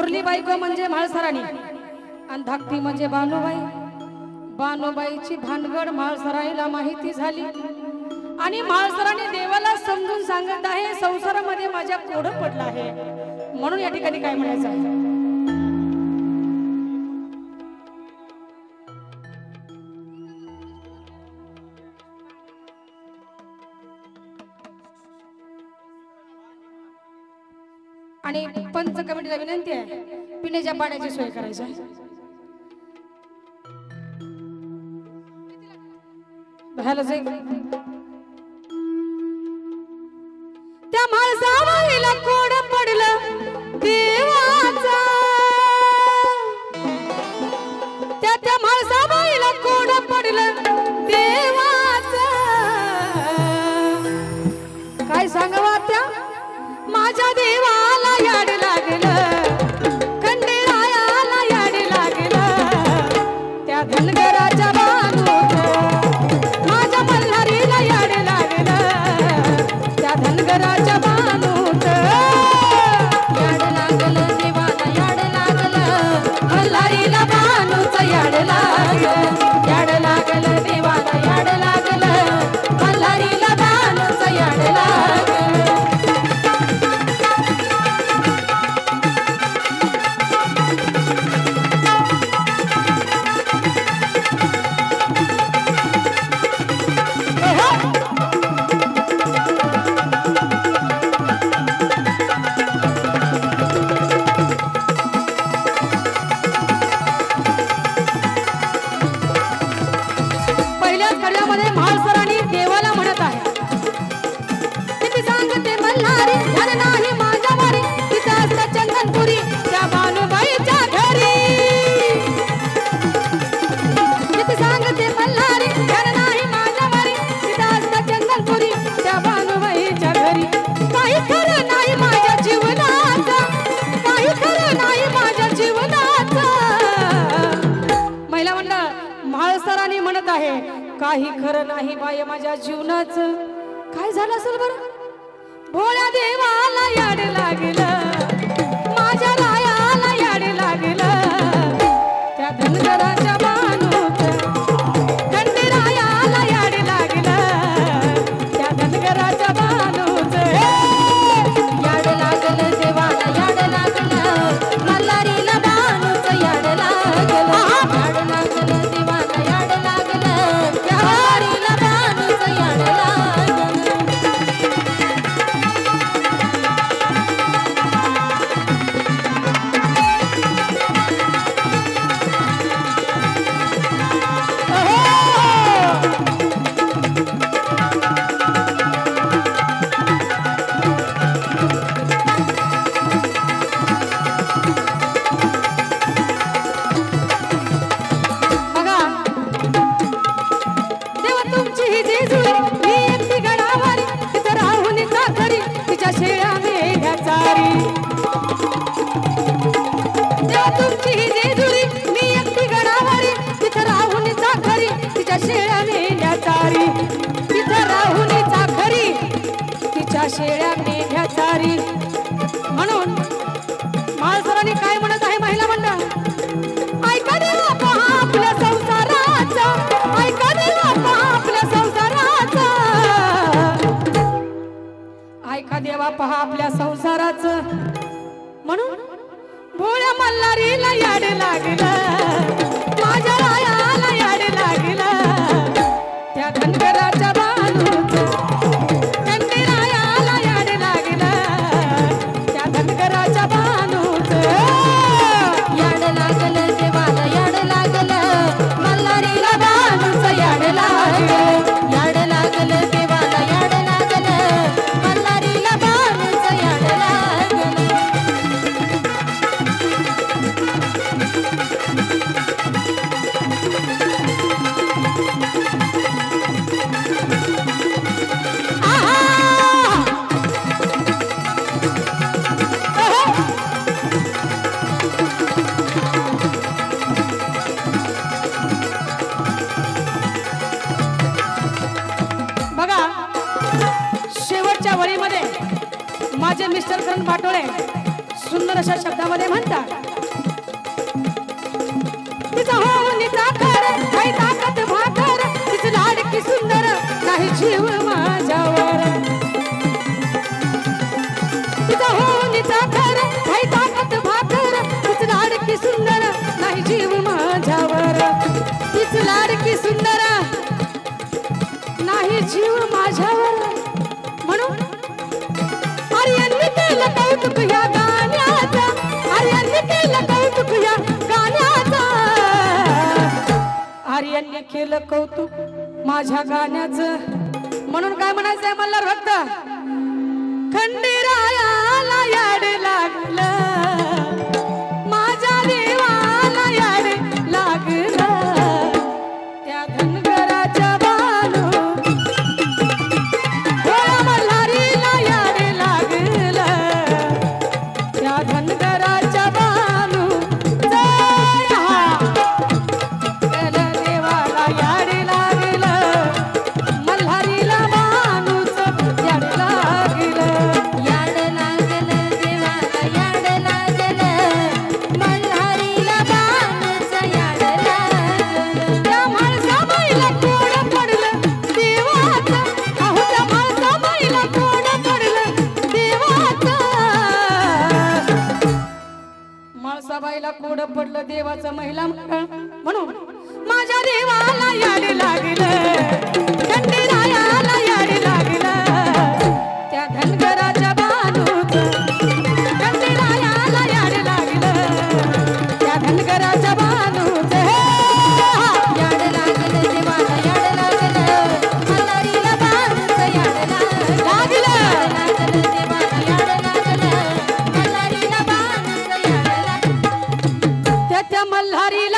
थोरली बायको म्हणजे म्हाळसराणी आणि धाकटी म्हणजे बानूबाई। बानूबाईची भानगड म्हाळसराणीला माहिती झाली आणि म्हाळसराणी देवाला समजून सांगत आहे संसारामध्ये माझ्या कोडं पडलं आहे। म्हणून या ठिकाणी काय म्हणायचं आहे, आणि पंच कमिटीला विनंती आहे पिण्याच्या पाण्याची सोय करायची आहे। त्या म्हाळसाबाईला कोड पडलं देवाचा, त्या म्हाळसाबाईला कोड पडलं देवाचा। काय सांगावा त्या माझ्या देवाला याड लागलं, खंडेरायाला याड लागलं, त्या धनगराच्या बानूत माझ्या मल्हारीला याड लागलं, त्या धनगराच्या बानूत याड लागलं, देवाला याड लागलं, मल्हारीला बानूच याड लागलं, याड लागलं, देवाला याड लागलं, मल्हारीला बानूच याड लागलं। काही खरं नाही बाय माझ्या जीवनाचं, काय झालं असेल बरं, भोळ्या देवाला याड लागलं, माझ्या रायाला याड लागलं, त्या धनगराच्या बानूत खंडेरायाला याड लागलं, त्या धनगराच्या बानूत याड लागलं, देवाला याड लागलं, मल्हारीला बानूच याड लागलं, याड लागलं, देवाला याड लागलं, मल्हारीला बानूच याड लागलं। शेळ्या मेंढ्या चारी। म्हणून म्हाळसराणी काय म्हणत आहे महिला मंडळ, ऐका देवा पहा आपल्या संसाराचा, ऐका देवा पहा आपल्या संसाराचा, ऐका देवा पहा आपल्या संसाराचं। म्हणून भोळ्या मल्हारीला याड लागलं, माझ्या रायाला याड लागलं, त्या धनगराच्या बानूत याड लागलं, देवाला याड लागलं, मल्हारीला बानूच याड लागलं, याड लागलं, देवाला याड लागलं, मल्हारीला बानूच याड लागलं। माझे मिस्टर करण पाटोळे सुंदर अशा शब्दामध्ये म्हणतात तिचा होऊन साखर काही ताकद भाकर तिची लाडकी सुंदर नाही जीव माझ्यावर तिचा होऊन साखर काही ताकद भाकर तिची लाडकी सुंदर नाही जीव माझ्यावर तिची लाडकी सुंदर नाही जीव माझ्यावर म्हणून आर्यांनी केलं कौतुक या गाण्याचा आर्यांनी केलं कौतुक या गाण्याचा आर्यांनी केलं कौतुक माझ्या गाण्याचं म्हणून काय म्हणायचंय मला भक्त खंडेरायाला याड लागलं माझ्या देवाला याड लागलं त्या धनगराच्या बानू होय मल्हारीला याड लागलं त्या धनगराच्या बानू जय हा त्याला देवाला याड लागलं मल्हारीला बानूच याड लागलं याड लागलं देवाला याड लागलं मल्हारीला बाणच याड लागलं त्या माणसाबाईला कोण पडलं देवाचं अहो त्या माणसाबाईला कोण पडलं देवाचं माणसाबाईला कोड पडलं देवाचं महिला मंडळ म्हणून माझ्या देवाला याड लागलं खंडेरायाला याड लागलं त्या धनगराच्या बानूच खंडेरायाला याड लागलं त्या धनगराच्या बानूच याड लागलं देवाला याड लागलं मल्हारीला बाणच याड लागलं लागलं देवाला याड लागलं मल्हारीला बाणच याड लागलं त्या मल्हारीला